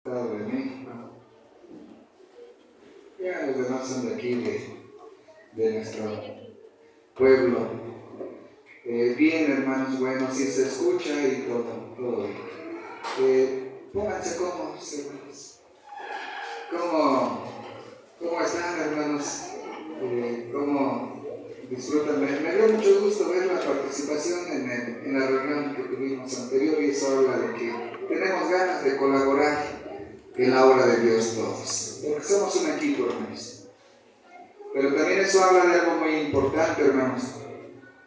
Estado de México. Ya los demás son de aquí, de nuestro pueblo. Bien, hermanos, bueno, si se escucha y todo bien. Pónganse cómodos, hermanos. ¿Cómo están, hermanos? ¿Cómo disfrutan? Me dio mucho gusto ver la participación en la reunión que tuvimos anterior, y eso habla de que tenemos ganas de colaborar en la obra de Dios todos, porque somos un equipo, hermanos. Pero también eso habla de algo muy importante, hermanos,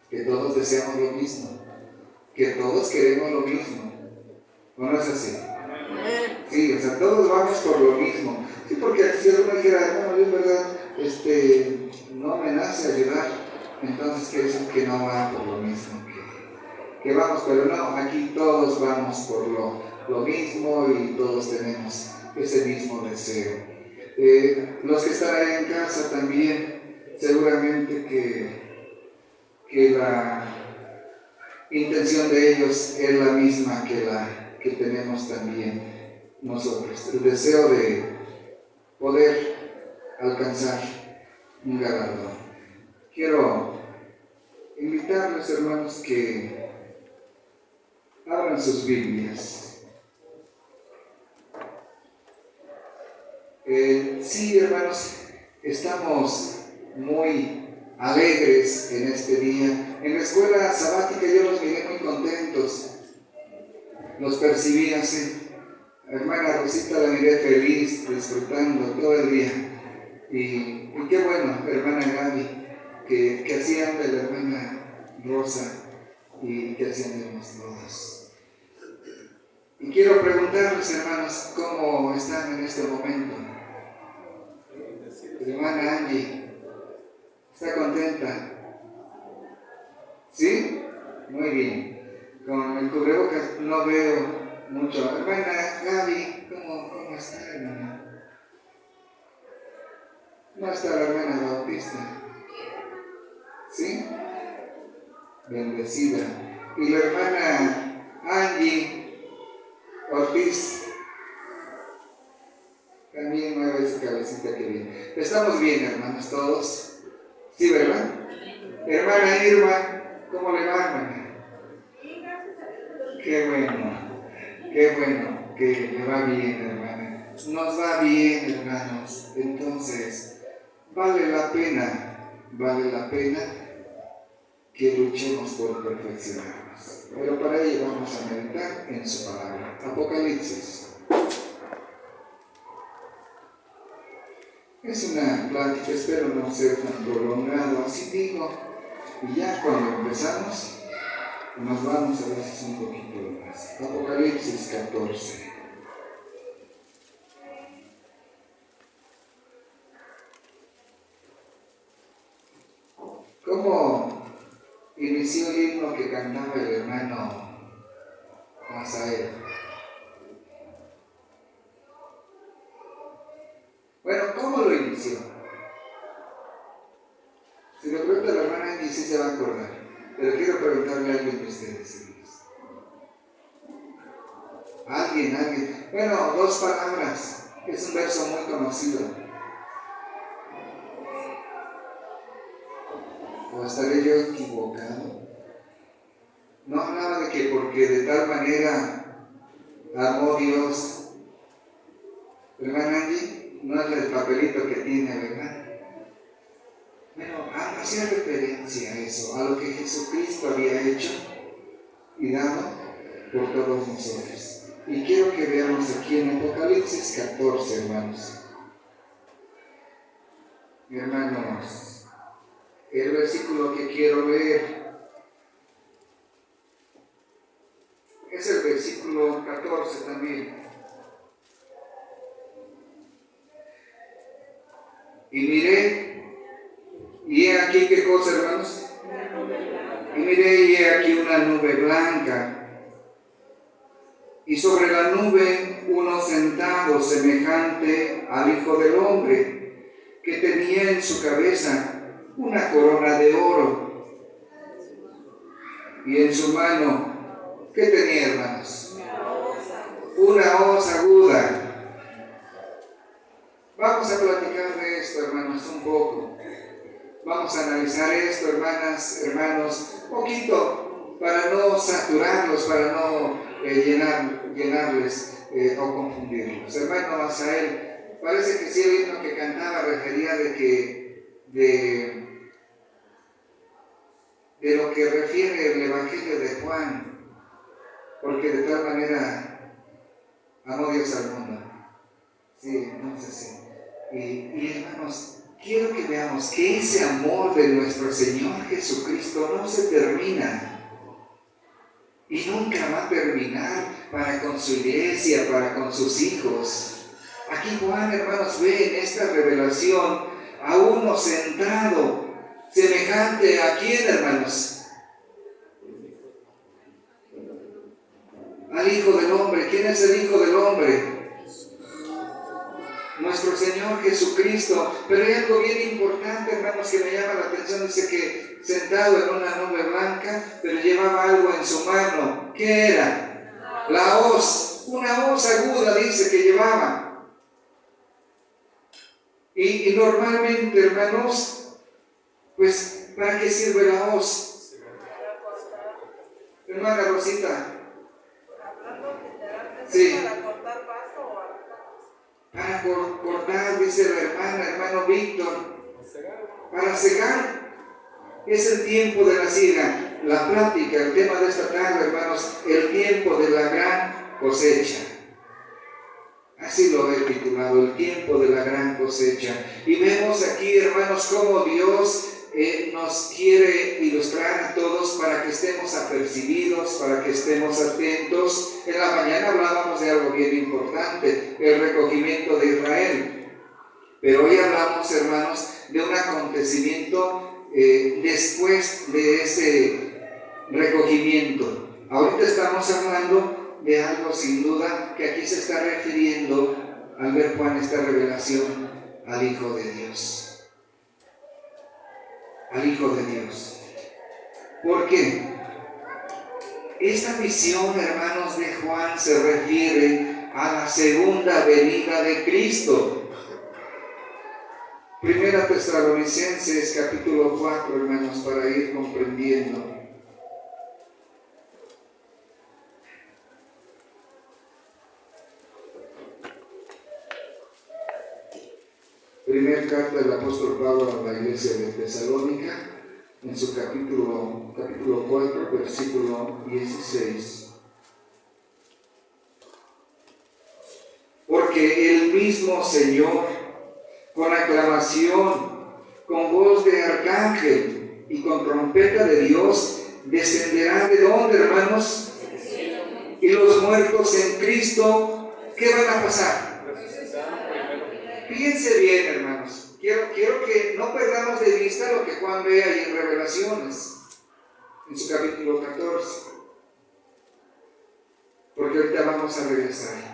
que todos deseamos lo mismo, que todos queremos lo mismo. ¿O no es así? Sí, o sea, todos vamos por lo mismo. Sí, porque si alguno dijera, hermano, yo en verdad no me nace ayudar, entonces quiere decir que no va por lo mismo que vamos, pero no, aquí todos vamos por lo mismo y todos tenemos ese mismo deseo. Los que están ahí en casa también, seguramente que la intención de ellos es la misma que tenemos también nosotros, el deseo de poder alcanzar un galardón. Quiero invitarles, hermanos, que abran sus Biblias. Sí, hermanos, estamos muy alegres en este día. En la escuela sabática yo los miré muy contentos, los percibí así. Hermana Rosita la miré feliz, disfrutando todo el día. Y qué bueno, hermana Gaby, que hacían de la hermana Rosa y que hacían de nosotros. Y quiero preguntarles, hermanos, ¿cómo están en este momento? Hermana Angie, ¿está contenta? ¿Sí? Muy bien. Con el cubrebocas no veo mucho. Hermana Gaby, ¿cómo está, hermana? ¿No está la hermana Bautista? ¿Sí? Bendecida. Y la hermana Angie Ortiz también mueve su cabecita, que bien. Estamos bien, hermanos, todos. ¿Sí, verdad? Hermana Irma, ¿cómo le va, hermana? Qué bueno que le va bien, hermana. Nos va bien, hermanos. Entonces, vale la pena que luchemos por perfeccionarnos. Pero para ello vamos a meditar en su palabra. Apocalipsis. Es una plática, espero no ser tan prolongado, así digo, y ya cuando empezamos, nos vamos a veces un poquito más. Apocalipsis 14. ¿Cómo inició el himno que cantaba el hermano Masael? Bueno, ¿cómo lo inició? Si lo pregunta la hermana Angie, sí se va a acordar, pero quiero preguntarle a alguien de ustedes, hermanos. Alguien. Bueno, 2 palabras. Es un verso muy conocido. ¿O estaré yo equivocado? No hablaba de que porque de tal manera amó Dios. Hermana Angie, no es el papelito que tiene, ¿verdad? Bueno, hacía referencia a eso, a lo que Jesucristo había hecho y dado por todos nosotros. Y quiero que veamos aquí en Apocalipsis 14, hermanos. Hermanos, el versículo que quiero leer es el versículo 14 también. Y miré, y he aquí, ¿qué cosa, hermanos? Y miré, y he aquí una nube blanca, y sobre la nube uno sentado semejante al Hijo del Hombre, que tenía en su cabeza una corona de oro, y en su mano, ¿qué tenía, hermanos? Una hoz aguda. vamos a analizar esto, hermanas, hermanos, poquito, para no saturarlos, para no llenarles o confundirlos. Hermano Asael, parece que sí el himno que cantaba refería de lo que refiere el Evangelio de Juan, porque de tal manera amó Dios al mundo. Sí, entonces sí. Y hermanos, quiero que veamos que ese amor de nuestro Señor Jesucristo no se termina y nunca va a terminar para con su iglesia, para con sus hijos. Aquí Juan, hermanos, ve en esta revelación a uno sentado, semejante a quién, hermanos, al Hijo del Hombre. ¿Quién es el Hijo del Hombre? Nuestro Señor Jesucristo. Pero hay algo bien importante, hermanos, que me llama la atención. Dice que sentado en una nube blanca, pero llevaba algo en su mano. ¿Qué era? La hoz, una hoz aguda, dice que llevaba. Y normalmente, hermanos, pues, ¿para qué sirve la hoz? Hermana Rosita. Sí. Para cortar, dice la hermano Víctor, para cegar. Es el tiempo de la siega. La plática, el tema de esta tarde, hermanos, el tiempo de la gran cosecha. Así lo he titulado, el tiempo de la gran cosecha. Y vemos aquí, hermanos, cómo Dios nos quiere ilustrar a todos para que estemos apercibidos, para que estemos atentos. En la mañana hablábamos de algo bien importante, el recogimiento de Israel. Pero hoy hablamos, hermanos, de un acontecimiento después de ese recogimiento. Ahorita estamos hablando de algo sin duda que aquí se está refiriendo al ver Juan esta revelación al Hijo de Dios. Al Hijo de Dios. ¿Por qué? Esta visión, hermanos, de Juan se refiere a la segunda venida de Cristo. Primera Tesalonicenses capítulo 4, hermanos, para ir comprendiendo. Primera carta del apóstol Pablo a la iglesia de Tesalónica, en su capítulo 4, versículo 16. Porque el mismo Señor, con aclamación, con voz de arcángel y con trompeta de Dios, descenderá ¿de dónde, hermanos? Y los muertos en Cristo, ¿qué van a pasar? Fíjense bien, hermanos, quiero que no perdamos de vista lo que Juan ve ahí en Revelaciones, en su capítulo 14, porque ahorita vamos a regresar.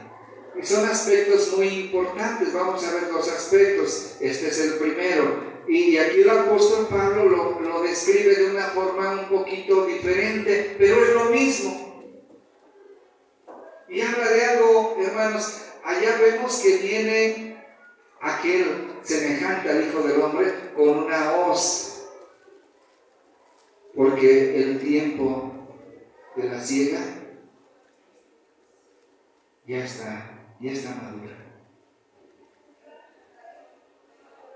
Y son aspectos muy importantes, vamos a ver dos aspectos, este es el primero, y aquí el apóstol Pablo lo describe de una forma un poquito diferente, pero es lo mismo. Y habla de algo, hermanos, allá vemos que viene aquel semejante al Hijo del Hombre con una hoz, porque el tiempo de la siega ya está madura.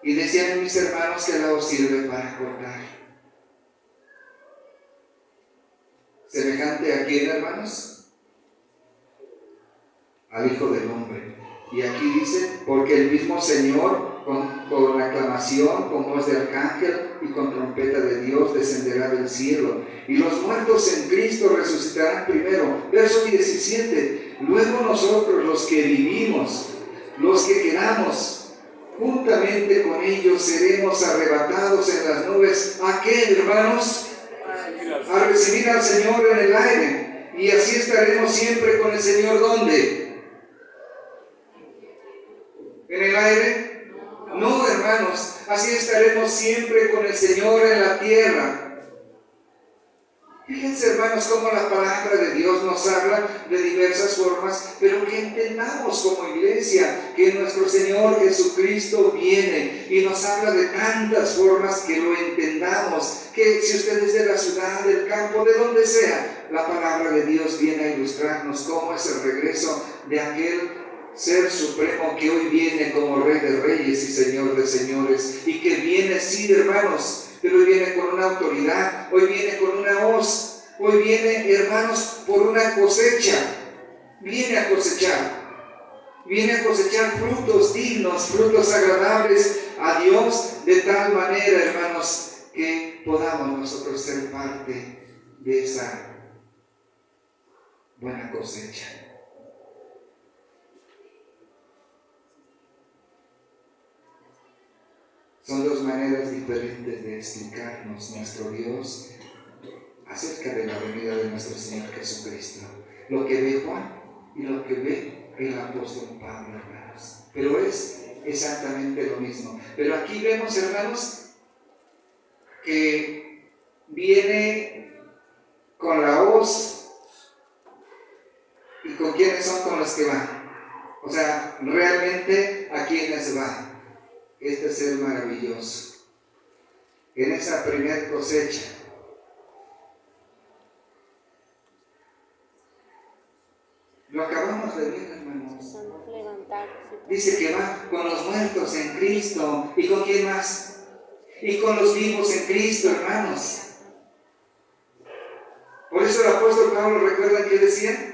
Y decían mis hermanos que la hoz sirve para cortar. ¿Semejante a quién, hermanos? Al Hijo del Hombre. Y aquí dice, porque el mismo Señor, con aclamación, con voz de arcángel y con trompeta de Dios, descenderá del cielo. Y los muertos en Cristo resucitarán primero. Verso 17. Luego nosotros, los que vivimos, los que quedamos, juntamente con ellos seremos arrebatados en las nubes. ¿A qué, hermanos? A recibir al Señor en el aire. Y así estaremos siempre con el Señor, ¿dónde? ¿En el aire? No, hermanos, así estaremos siempre con el Señor en la tierra. Fíjense, hermanos, cómo la palabra de Dios nos habla de diversas formas, pero que entendamos como iglesia que nuestro Señor Jesucristo viene y nos habla de tantas formas que lo entendamos, que si usted es de la ciudad, del campo, de donde sea, la palabra de Dios viene a ilustrarnos cómo es el regreso de aquel Ser Supremo que hoy viene como Rey de Reyes y Señor de Señores, y que viene, sí, hermanos, pero hoy viene con una autoridad, hoy viene con una hoz, hoy viene, hermanos, por una cosecha, viene a cosechar frutos dignos, frutos agradables a Dios, de tal manera, hermanos, que podamos nosotros ser parte de esa buena cosecha. Son dos maneras diferentes de explicarnos nuestro Dios acerca de la venida de nuestro Señor Jesucristo. Lo que ve Juan y lo que ve el apóstol Pablo, hermanos. Pero es exactamente lo mismo. Pero aquí vemos, hermanos, que viene con la hoz. ¿Y con quiénes son con los que van? O sea, realmente, ¿a quiénes va este ser maravilloso? En esa primera cosecha. Lo acabamos de ver, hermanos. Dice que va con los muertos en Cristo. ¿Y con quién más? Y con los vivos en Cristo, hermanos. Por eso el apóstol Pablo, ¿recuerdan qué decía?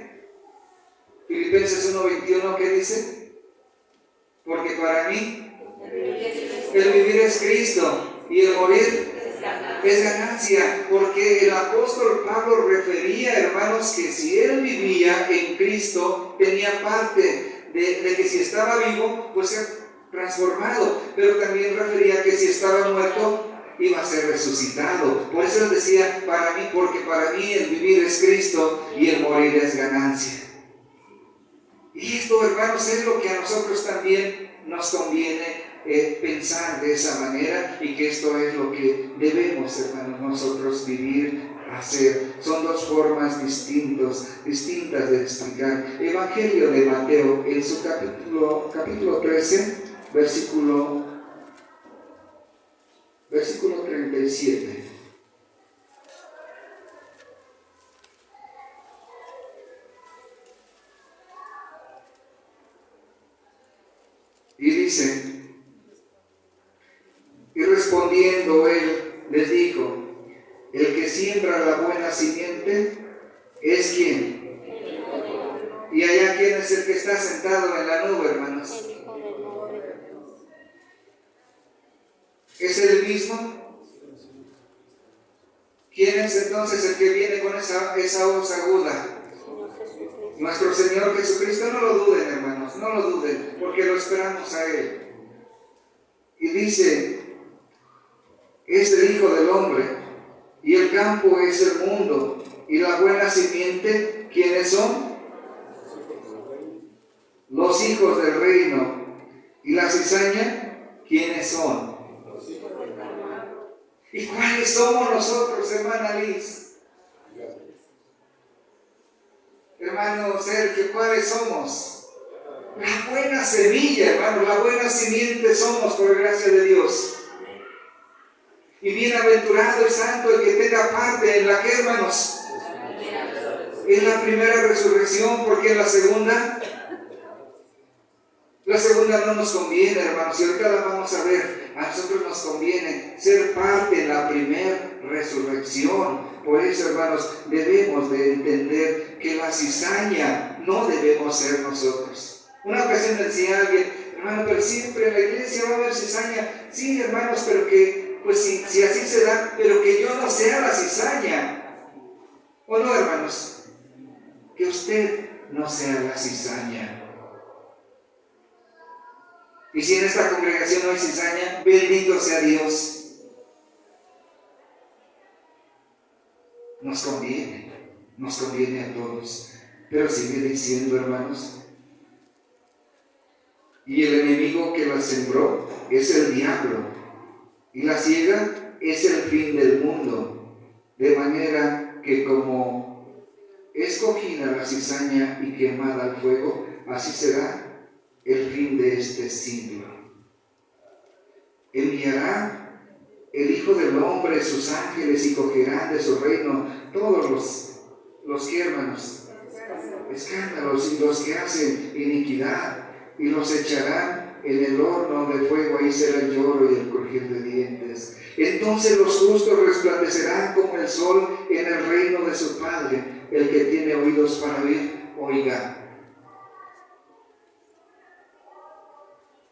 Filipenses 1:21, ¿qué dice? Porque para mí el vivir es Cristo y el morir es ganancia, porque el apóstol Pablo refería, hermanos, que si él vivía en Cristo, tenía parte de que si estaba vivo, pues ser transformado, pero también refería que si estaba muerto, iba a ser resucitado. Por eso él decía, para mí, porque para mí el vivir es Cristo y el morir es ganancia. Y esto, hermanos, es lo que a nosotros también nos conviene pensar de esa manera, y que esto es lo que debemos, hermanos, nosotros vivir, hacer. Son dos formas distintas de explicar. Evangelio de Mateo, en su capítulo 13, versículo 37. Y dice: y respondiendo él les dijo: el que siembra la buena simiente es ¿quién? Y allá, ¿quién es el que está sentado en la nube, hermanos? ¿Es el mismo? ¿Quién es entonces el que viene con esa hoz aguda? Nuestro Señor Jesucristo. No lo duden, hermanos, no lo duden, porque lo esperamos a Él. Y dice: es el Hijo del Hombre, y el campo es el mundo, y la buena simiente, ¿quiénes son? Los hijos del reino. Y la cizaña, ¿quiénes son? ¿Y cuáles somos nosotros, hermana Liz? Hermano Sergio, ¿cuáles somos? La buena semilla, hermano, la buena simiente somos por gracia de Dios. Y bienaventurado y santo el que tenga parte en la que, hermanos, en la primera resurrección, porque en la segunda no nos conviene, hermanos, y ahorita la vamos a ver. A nosotros nos conviene ser parte en la primera resurrección. Por eso, hermanos, debemos de entender que la cizaña no debemos ser nosotros. Una ocasión decía alguien: hermano, pero siempre en la iglesia va a haber cizaña. Sí, hermanos, pero que, pues si así se da, pero que yo no sea la cizaña. ¿O no, hermanos? Que usted no sea la cizaña. Y si en esta congregación no hay cizaña, bendito sea Dios. Nos conviene a todos. Pero sigue diciendo, hermanos: y el enemigo que la sembró es el diablo, y la siega es el fin del mundo, de manera que como es cogida la cizaña y quemada al fuego, así será el fin de este siglo. Enviará el Hijo del Hombre sus ángeles y cogerán de su reino todos los que, hermanos, escándalos y los que hacen iniquidad, y los echarán en el horno de fuego, ahí será el lloro y el crujir de dientes. Entonces los justos resplandecerán como el sol en el reino de su Padre. El que tiene oídos para oír, oiga.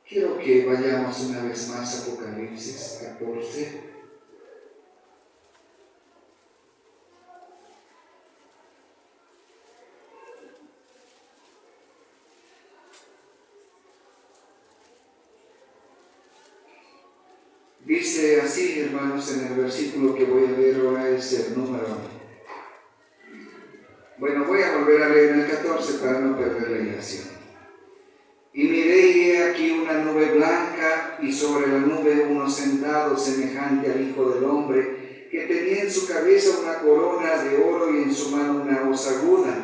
Quiero que vayamos una vez más a Apocalipsis 14. Dice así, hermanos, en el versículo que voy a leer ahora es el número. Bueno, voy a volver a leer el 14 para no perder la ilación. Y miré y he aquí una nube blanca, y sobre la nube uno sentado semejante al Hijo del Hombre, que tenía en su cabeza una corona de oro y en su mano una hoz aguda.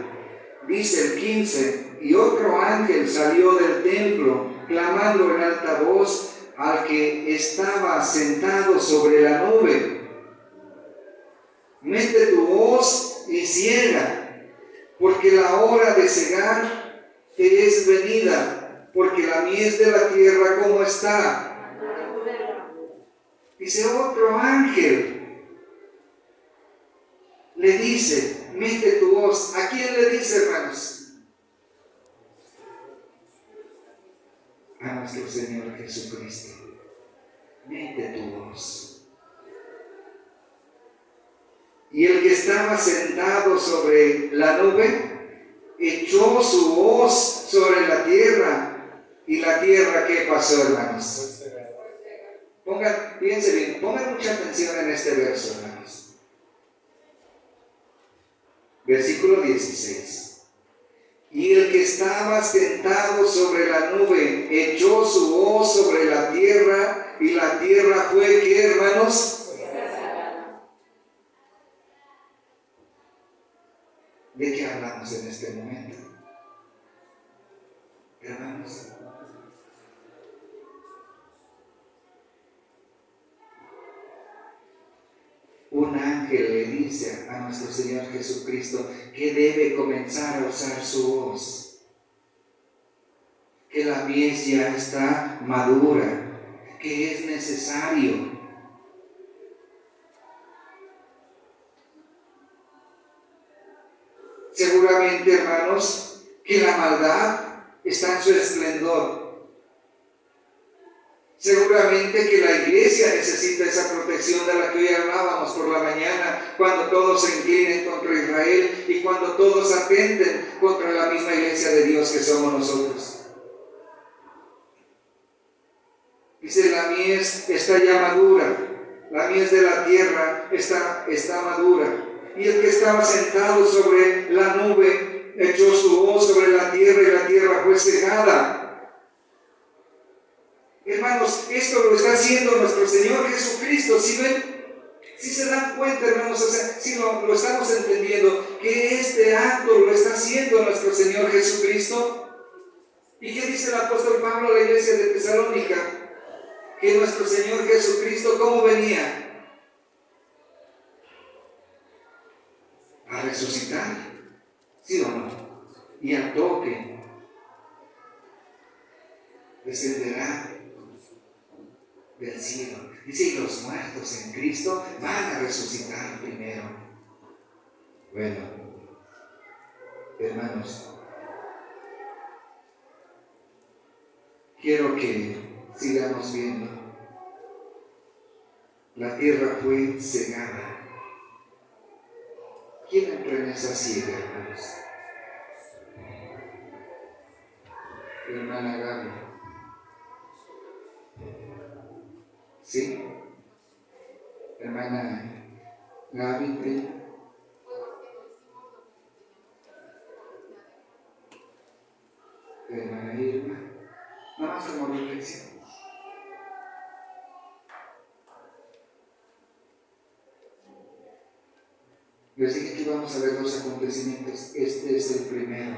Dice el 15, y otro ángel salió del templo, clamando en alta voz al que estaba sentado sobre la nube: mete tu hoz y ciega, porque la hora de cegar te es venida, porque la mies de la tierra, ¿cómo está? Dice otro ángel, le dice: mete tu hoz. ¿A quién le dice, hermanos? A nuestro Señor Jesucristo. Mete tu hoz. Y el que estaba sentado sobre la nube echó su hoz sobre la tierra. ¿Y la tierra qué pasó, hermanos? Piense bien, pongan mucha atención en este verso, hermanos. Versículo 16. Y el que estaba sentado sobre la nube echó su hoz sobre la tierra, y la tierra fue, ¿qué, hermanos? ¿De qué hablamos en este momento, hermanos? Un ángel le dice a nuestro Señor Jesucristo que debe comenzar a usar su hoz, que la mies ya está madura, que es necesario. Seguramente, hermanos, que la maldad está en su esplendor. Seguramente que la iglesia necesita esa protección de la que hoy hablábamos por la mañana, cuando todos se inclinen contra Israel y cuando todos atenten contra la misma iglesia de Dios que somos nosotros. Dice: la mies está ya madura, la mies de la tierra está madura. Y el que estaba sentado sobre la nube echó su hoz sobre la tierra, y la tierra fue cegada. Hermanos, esto lo está haciendo nuestro Señor Jesucristo. ¿Sí ven? ¿Sí se dan cuenta, hermanos? O sea, si lo estamos entendiendo, que este acto lo está haciendo nuestro Señor Jesucristo. ¿Y qué dice el apóstol Pablo a la iglesia de Tesalónica? Que nuestro Señor Jesucristo, ¿cómo venía? A resucitar, ¿sí o no? Y al toque descenderá del cielo. Dice: y los muertos en Cristo van a resucitar primero. Bueno, hermanos, quiero que sigamos viendo. La tierra fue cegada. ¿Quién entró en esa ciega, hermanos? Hermana Gaby. ¿Sí? Hermana Gaby, hermana Irma. Nada más como reflexión. Les dije que íbamos a ver dos acontecimientos. Este es el primero.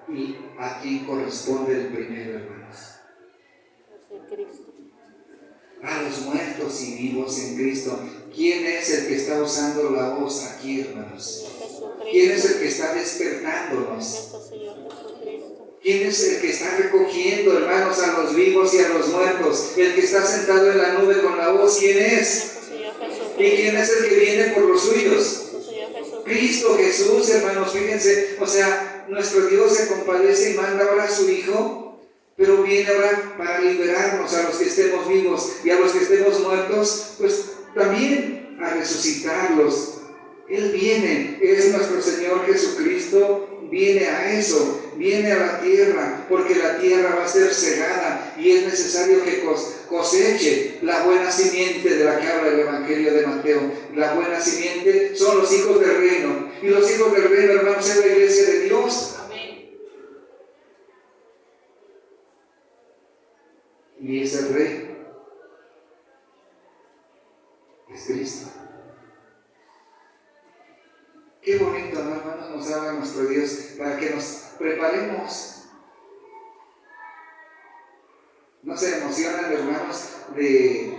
¿Y a quién corresponde el primero, hermanos? A los muertos y vivos en Cristo. ¿Quién es el que está usando la voz aquí, hermanos? ¿Quién es el que está despertándonos? ¿Quién es el que está recogiendo, hermanos, a los vivos y a los muertos? El que está sentado en la nube con la voz, ¿quién es? ¿Y quién es el que viene por los suyos? Cristo Jesús, hermanos, fíjense, o sea, nuestro Dios se compadece y manda ahora a su Hijo, pero viene ahora para liberarnos a los que estemos vivos y a los que estemos muertos, pues también a resucitarlos. Él viene, es nuestro Señor Jesucristo, viene a eso, viene a la tierra, porque la tierra va a ser cegada y es necesario que coseche la buena simiente de la que habla el Evangelio de Mateo. La buena simiente son los hijos del reino, y los hijos del reino, hermanos, es la iglesia de Dios. Amén. Y ese rey es Cristo. Qué bonito, ¿no, hermanos? Nos habla nuestro Dios para que nos preparemos. ¿No se emocionan, hermanos, de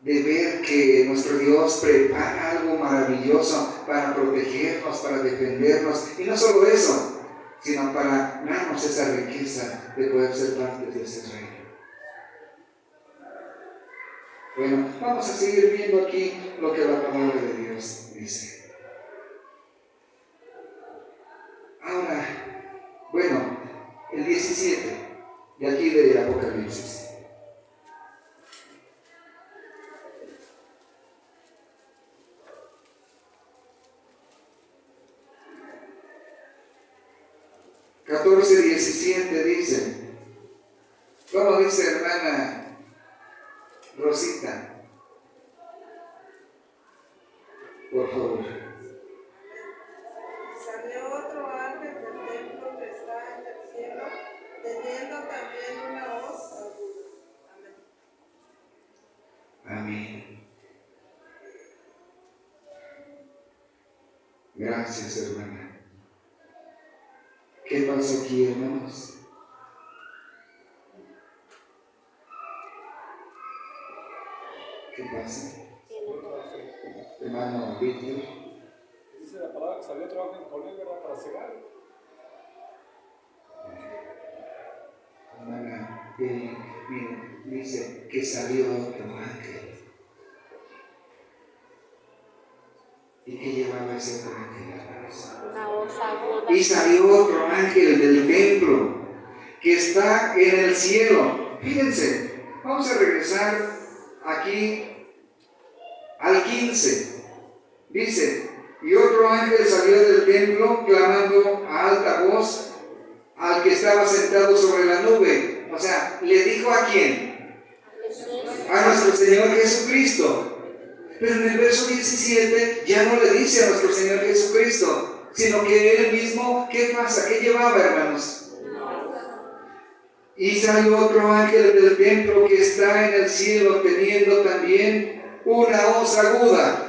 ver que nuestro Dios prepara algo maravilloso para protegernos, para defendernos? Y no solo eso, sino para darnos esa riqueza de poder ser parte de ese reino. Bueno, vamos a seguir viendo aquí lo que la palabra de Dios dice. Ahora, bueno, el 17 de aquí de Apocalipsis. (14, 17) dice, ¿cómo dice, hermana Rosita? Por favor. Salió otro ángel del templo que está en el cielo, teniendo también una voz aguda. Amén. Gracias, hermana. ¿Qué pasa aquí, hermanos? ¿Qué pasa? Hermano Víctor. Dice la palabra que salió otro ángel con él, ¿verdad? Para cegar. Hermana, miren, dice que salió otro ángel. ¿Y qué llevaba ese otro ángel, hermanos? Una voz aguda. Y salió otro ángel del templo que está en el cielo. Fíjense, vamos a regresar aquí al 15. Dice, y otro ángel salió del templo clamando a alta voz al que estaba sentado sobre la nube. O sea, ¿le dijo a quién? A nuestro Señor Jesucristo. Pero en el verso 17 ya no le dice a nuestro Señor Jesucristo, sino que Él mismo, ¿qué pasa? ¿Qué llevaba, hermanos? Y salió otro ángel del templo que está en el cielo, teniendo también una voz aguda.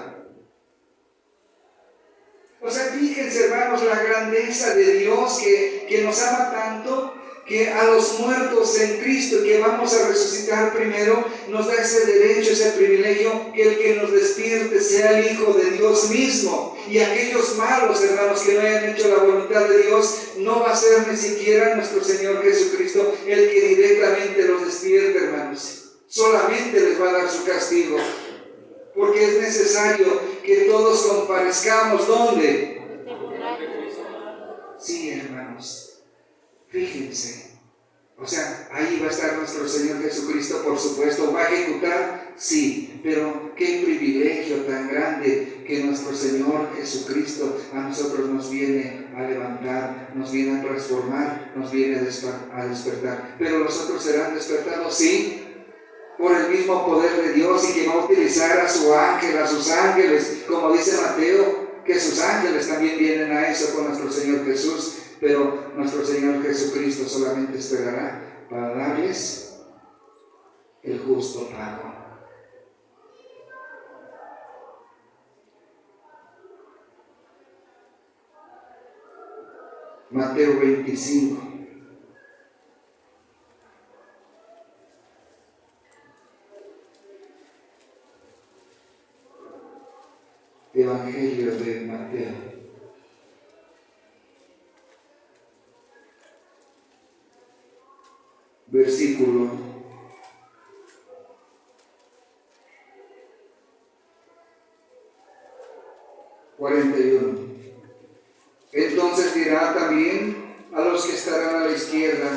O sea, fíjense, hermanos, la grandeza de Dios que nos ama tanto, que a los muertos en Cristo, que vamos a resucitar primero, nos da ese derecho, ese privilegio, que el que nos despierte sea el Hijo de Dios mismo. Y aquellos malos, hermanos, que no hayan hecho la voluntad de Dios, no va a ser ni siquiera nuestro Señor Jesucristo el que directamente los despierte, hermanos. Solamente les va a dar su castigo. Porque es necesario que todos comparezcamos, ¿dónde? Sí, hermanos. Fíjense, o sea, ahí va a estar nuestro Señor Jesucristo, por supuesto. ¿Va a ejecutar? Sí, pero qué privilegio tan grande que nuestro Señor Jesucristo a nosotros nos viene a levantar, nos viene a transformar, nos viene a despertar. Pero los otros serán despertados, sí, por el mismo poder de Dios, y que va a utilizar a su ángel, a sus ángeles, como dice Mateo, que sus ángeles también vienen a eso con nuestro Señor Jesús. Pero nuestro Señor Jesucristo solamente esperará para darles el justo pago. Mateo 25. Evangelio de Mateo. Versículo 41. Entonces dirá también a los que estarán a la izquierda: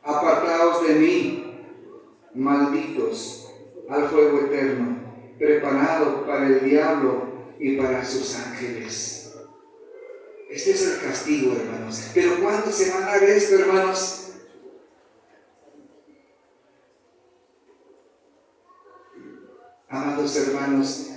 apartaos de mí, malditos, al fuego eterno, preparado para el diablo y para sus ángeles. Este es el castigo, hermanos. Pero ¿cuándo se va a dar esto, hermanos? Amados hermanos,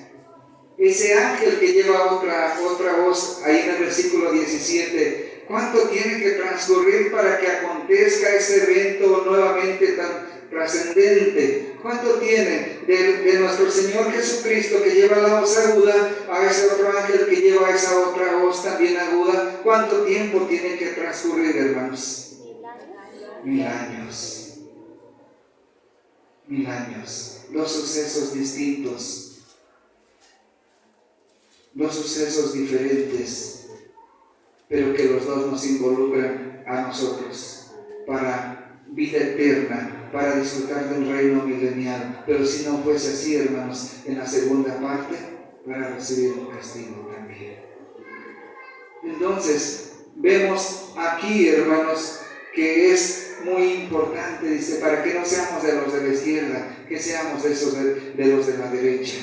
ese ángel que lleva otra voz ahí en el versículo 17, ¿cuánto tiene que transcurrir para que acontezca ese evento nuevamente tan trascendente? ¿Cuánto tiene de nuestro Señor Jesucristo que lleva la voz aguda a ese otro ángel que lleva esa otra voz también aguda? ¿Cuánto tiempo tiene que transcurrir, hermanos? 1000 años. 1000 años. Dos sucesos distintos, dos sucesos diferentes, pero que los dos nos involucran a nosotros para vida eterna, para disfrutar del reino milenial. Pero si no fuese así, hermanos, en la segunda parte, para recibir un castigo también. Entonces, vemos aquí, hermanos, que es muy importante, dice, para que no seamos de los de la izquierda, que seamos de esos de los de la derecha.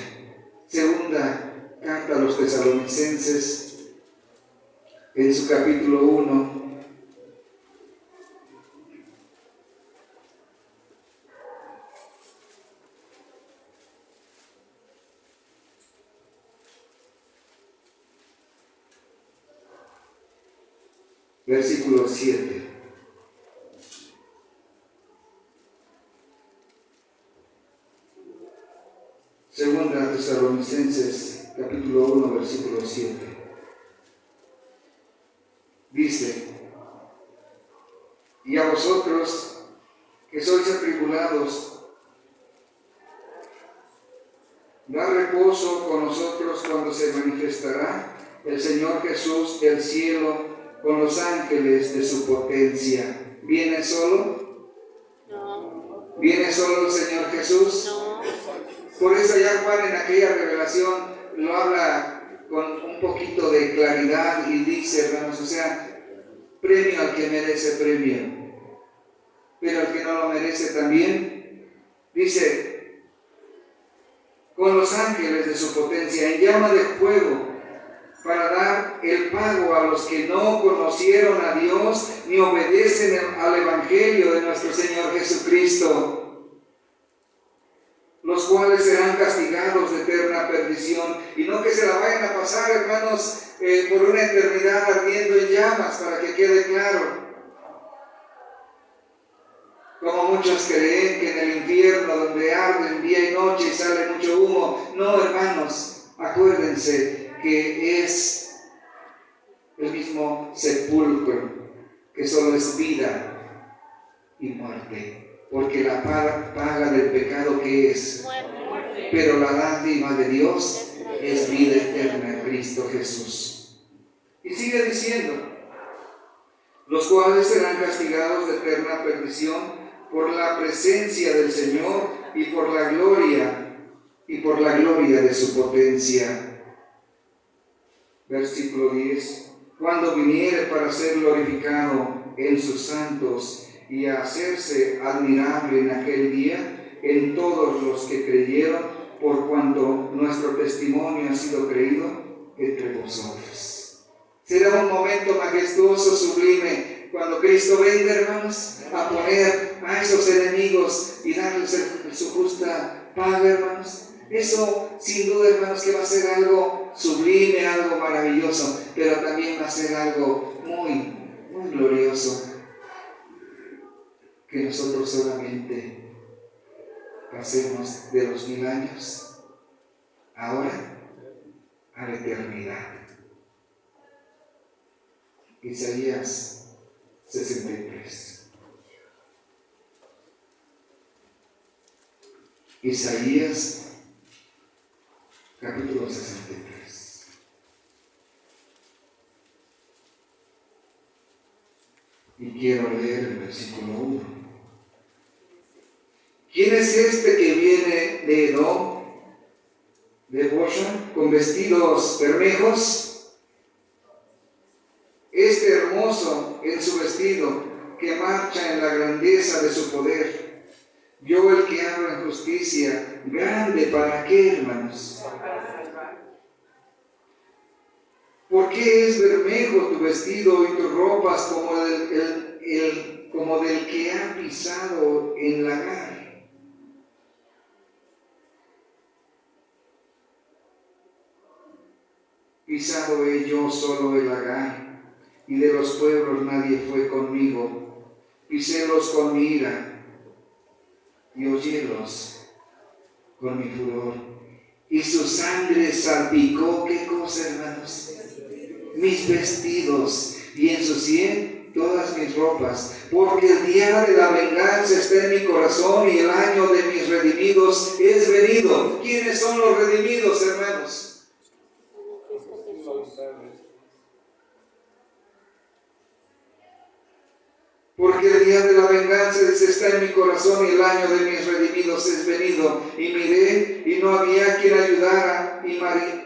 Segunda carta a los Tesalonicenses, en su capítulo 1, versículo 7. Segunda Tesalonicenses, capítulo 1, versículo 7. Dice: y a vosotros que sois atribulados, da reposo con nosotros cuando se manifestará el Señor Jesús del cielo con los ángeles de su potencia. ¿Viene solo? No. ¿Viene solo el Señor Jesús? No. Por eso ya Juan en aquella revelación lo habla con un poquito de claridad y dice, hermanos, o sea, premio al que merece premio, pero al que no lo merece también, dice, con los ángeles de su potencia en llama de fuego, para dar el pago a los que no conocieron a Dios ni obedecen al Evangelio de nuestro Señor Jesucristo, los cuales serán castigados de eterna perdición. Y no que se la vayan a pasar, hermanos, por una eternidad ardiendo en llamas, para que quede claro. Como muchos creen que en el infierno, donde arden día y noche y sale mucho humo. No, hermanos, acuérdense que es el mismo sepulcro, que solo es vida y muerte. Porque la paga del pecado, ¿qué es? Muerte. Pero la dádiva de Dios es vida eterna en Cristo Jesús. Y sigue diciendo, los cuales serán castigados de eterna perdición por la presencia del Señor y por la gloria de su potencia. Versículo 10. Cuando viniere para ser glorificado en sus santos y a hacerse admirable en aquel día en todos los que creyeron, por cuanto nuestro testimonio ha sido creído entre vosotros. Será un momento majestuoso, sublime, cuando Cristo venga, hermanos, a poner a esos enemigos y darles su justa paga, hermanos. Eso, sin duda, hermanos, que va a ser algo sublime, algo maravilloso, pero también va a ser algo muy, muy glorioso, que nosotros solamente pasemos de los 1000 años ahora a la eternidad. Isaías 63. Isaías capítulo 63. Y quiero leer el versículo 1. ¿Quién es este que viene de Edom, de Boshan, con vestidos bermejos? Este hermoso en su vestido, que marcha en la grandeza de su poder. Yo, el que hablo en justicia, grande, ¿para qué, hermanos? ¿Por qué es bermejo tu vestido y tus ropas como del que ha pisado en lagar? Pisado he yo solo el lagar, y de los pueblos nadie fue conmigo. Pisélos con mi ira, y hollélos con mi furor. Y su sangre salpicó, ¿qué cosa, hermanos? Mis vestidos, y ensucié todas mis ropas, porque el día de la venganza está en mi corazón, y el año de mis redimidos es venido. ¿Quiénes son los redimidos, hermanos? Porque el día de la venganza está en mi corazón, y el año de mis redimidos es venido. Y miré, y no había quien ayudara, y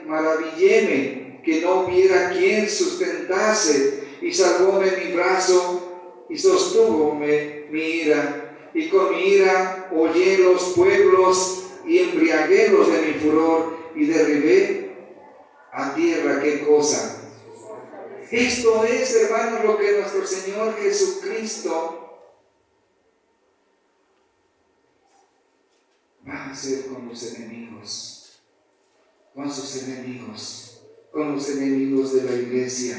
maravilléme que no hubiera quien sustentase, y salvóme mi brazo, y sostúvome mi ira. Y con mi ira hollé los pueblos, y embriaguélos de mi furor, y derribé a tierra, ¿qué cosa? Esto es, hermanos, lo que nuestro Señor Jesucristo va a hacer con los enemigos, con sus enemigos, con los enemigos de la iglesia,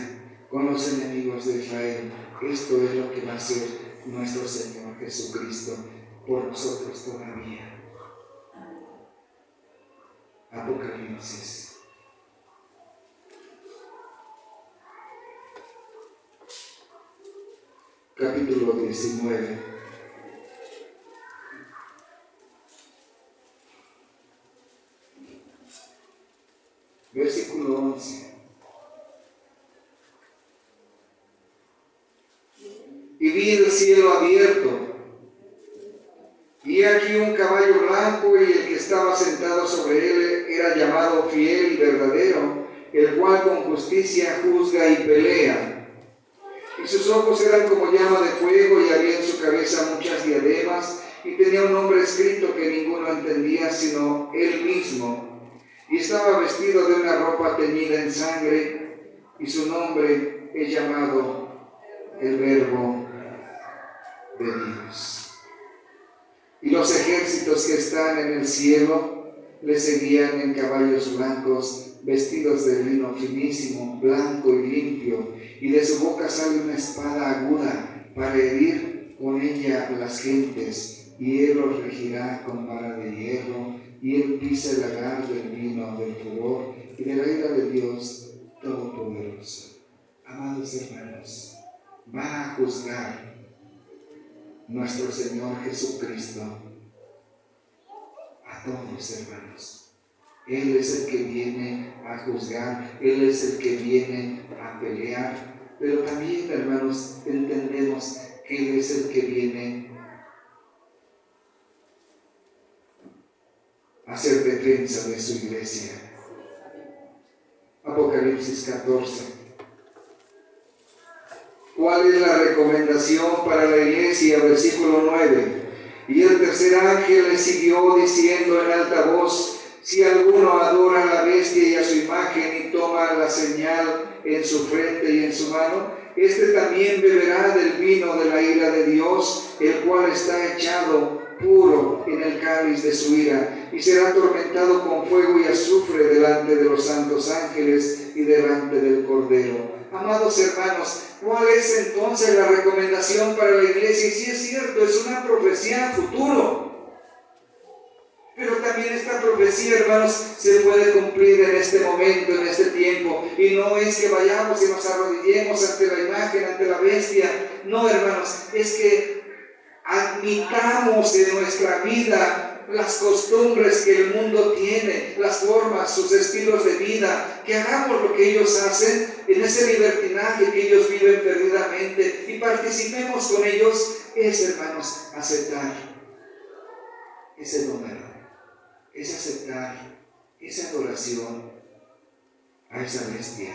con los enemigos de Israel. Esto es lo que va a hacer nuestro Señor Jesucristo por nosotros todavía. Apocalipsis. Capítulo 19. Versículo 11. Y vi el cielo abierto, y aquí un caballo blanco, y el que estaba sentado sobre él era llamado Fiel y Verdadero, el cual con justicia juzga y pelea. Y sus ojos eran como llama de fuego, y había en su cabeza muchas diademas, y tenía un nombre escrito que ninguno entendía sino él mismo. Y estaba vestido de una ropa teñida en sangre, y su nombre es llamado el Verbo de Dios. Y los ejércitos que están en el cielo le seguían en caballos blancos, vestidos de lino finísimo, blanco y limpio, y de su boca sale una espada aguda para herir con ella a las gentes, y él los regirá con vara de hierro, y él pisa el lagar del vino del furor y de la ira de Dios Todopoderoso. Amados hermanos, va a juzgar nuestro Señor Jesucristo a todos, hermanos. Él es el que viene a juzgar, Él es el que viene a pelear, pero también, hermanos, entendemos que Él es el que viene a hacer defensa de su iglesia. Apocalipsis 14. ¿Cuál es la recomendación para la iglesia? Versículo 9. Y el tercer ángel le siguió diciendo en alta voz: si alguno adora a la bestia y a su imagen y toma la señal en su frente y en su mano, este también beberá del vino de la ira de Dios, el cual está echado puro en el cáliz de su ira, y será atormentado con fuego y azufre delante de los santos ángeles y delante del Cordero. Amados hermanos, ¿cuál es entonces la recomendación para la iglesia? Y si es cierto, es una profecía a futuro, pero también esta profecía profecía, hermanos, se puede cumplir en este momento, en este tiempo. Y no es que vayamos y nos arrodillemos ante la imagen, ante la bestia. No, hermanos, es que admitamos en nuestra vida las costumbres que el mundo tiene, las formas, sus estilos de vida, que hagamos lo que ellos hacen en ese libertinaje que ellos viven perdidamente y participemos con ellos. Es, hermanos, aceptar ese número, es aceptar esa adoración a esa bestia.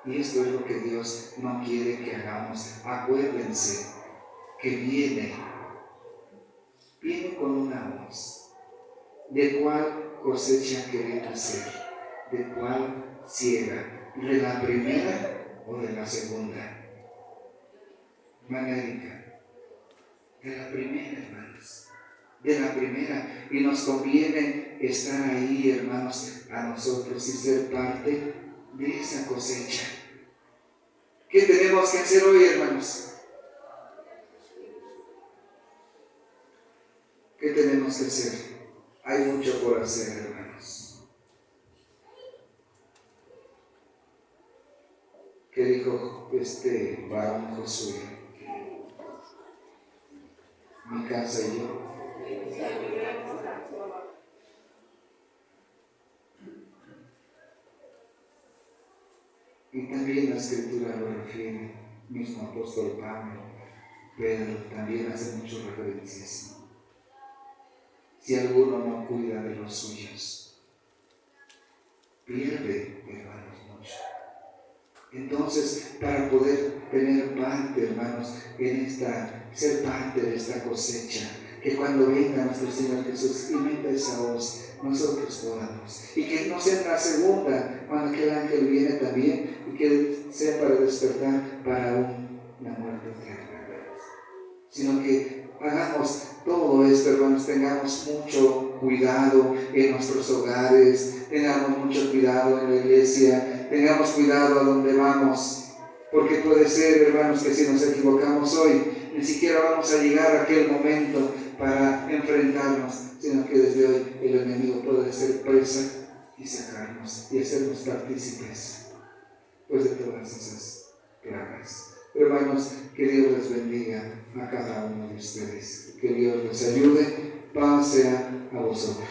Y esto es lo que Dios no quiere que hagamos. Acuérdense que viene con una hoz. ¿De cuál cosecha queremos ser? ¿De cuál ciega? ¿De la primera o de la segunda? Magnífica. De la primera, hermanos. De la primera. Y nos conviene estar ahí, hermanos, a nosotros y ser parte de esa cosecha. ¿Qué tenemos que hacer hoy, hermanos? ¿Qué tenemos que hacer? Hay mucho por hacer, hermanos. ¿Qué dijo este varón Josué? Mi casa y yo. Y también la Escritura lo refiere, mismo apóstol Pablo, Pedro también hace muchas referencias. Si alguno no cuida de los suyos, pierde, hermanos, mucho. Entonces, para poder tener parte, hermanos, ser parte de esta cosecha, que cuando venga nuestro Señor Jesús y meta esa hoz, nosotros podamos. Y que no sea la segunda, cuando aquel ángel viene también, y que sea para despertar para una muerte eterna, hermanos. Sino que hagamos todo esto, hermanos, tengamos mucho cuidado en nuestros hogares, tengamos mucho cuidado en la iglesia, tengamos cuidado a donde vamos, porque puede ser, hermanos, que si nos equivocamos hoy, ni siquiera vamos a llegar a aquel momento para enfrentarnos, sino que desde hoy el enemigo puede ser presa y sacarnos y hacernos partícipes, pues, de todas esas plagas. Hermanos, que Dios les bendiga a cada uno de ustedes, que Dios les ayude, paz sea a vosotros.